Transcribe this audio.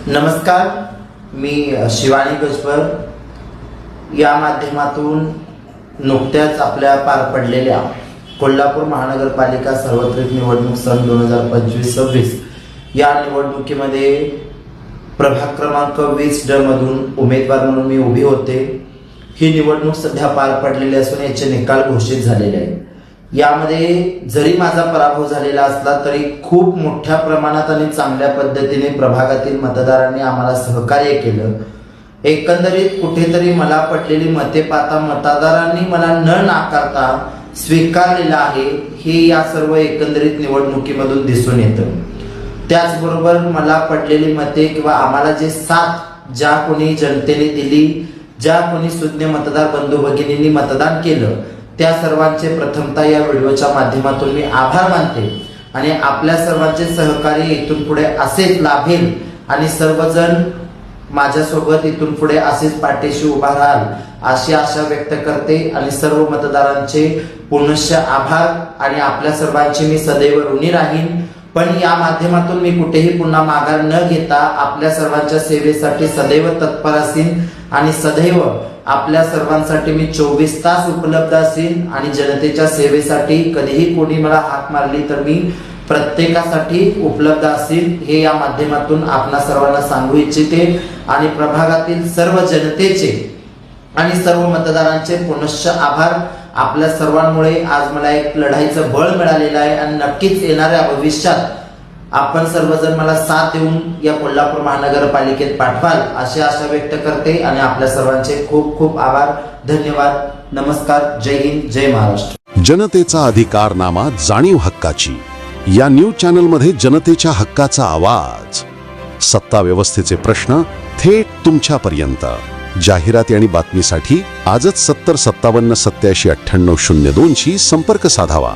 नमस्कार, मी शिवानी गजबर या माध्यमातून नुकत्याच आपल्या पार पडलेल्या कोल्हापूर महानगरपालिका सार्वत्रिक निवडणूक सन 2025-26 या निवडणुकीमध्ये प्रभाग क्रमांक 20 मधून उमेदवार म्हणून मी उभी होते। ही निवडणूक सध्या पार पडलेली असून याचे निकाल घोषित झालेले आहेत। यामध्ये जरी माझा पराभव झालेला असला तरी खूप मोठ्या प्रमाणात आणि चांगल्या पद्धतीने प्रभागातील मतदारांनी आम्हाला सहकार्य केलं। एकंदरीत कुठेतरी मला पडलेली मते पाहता मतदारांनी मला न नाकारता स्वीकारलेलं आहे, हे या सर्व एकंदरीत निवडणुकीमधून दिसून येतं। त्याचबरोबर मला पडलेली मते किंवा आम्हाला जे साथ ज्या कोणी जनतेने दिली, ज्या कोणी सुज्ञ मतदार बंधू भगिनींनी मतदान केलं, त्या सर्वांचे प्रथमतः या व्हिडिओच्या माध्यमातून मी आभार मानते आणि आपल्या सर्वांचे सहकार्य इथून पुढे असेच लाभेल आणि सर्वजण माझ्यासोबत इथून पुढे असेच पाठीशी उभा राहाल अशी आशा व्यक्त करते आणि सर्व मतदारांचे पुनश्च आभार आणि आपल्या सर्वांची मी सदैव ऋणी राहीन। पण या माध्यमातून मी कुठेही पुन्हा माघार न घेता आपल्या सर्वांच्या सेवेसाठी सदैव तत्पर असीन आणि सदैव आपल्या सर्वांसाठी मी 24 तास उपलब्ध असीन आणि जनतेच्या सेवेसाठी कधीही कोणी मला हाक मारली तर मी प्रत्येकासाठी उपलब्ध असीन, हे या माध्यमातून आपणा सर्वांना सांगू इच्छिते आणि प्रभागातील सर्व जनतेचे आणि सर्व मतदारांचे पुनश्च आभार। आपल्या सर्वांमुळे आज मला एक लढाईचं बळ मिळालेलं आहे आणि नक्कीच येणाऱ्या भविष्यात आपण सर्वजण मला साथ देऊन या कोल्हापूर महानगरपालिकेत पाठवाल अशी आशा व्यक्त करते आणि आपल्या सर्वांचे खूप खूप आभार, धन्यवाद, नमस्कार, जय हिंद, जय महाराष्ट्र। जनतेचा अधिकारनामा, जाणीव हक्काची या न्यूज चॅनलमध्ये जनतेच्या हक्काचा आवाज, सत्ता व्यवस्थेचे प्रश्न थेट तुमच्यापर्यंत। जाहिराती आणि बातमीसाठी आजच 70 57 87 98 02 शी संपर्क साधावा।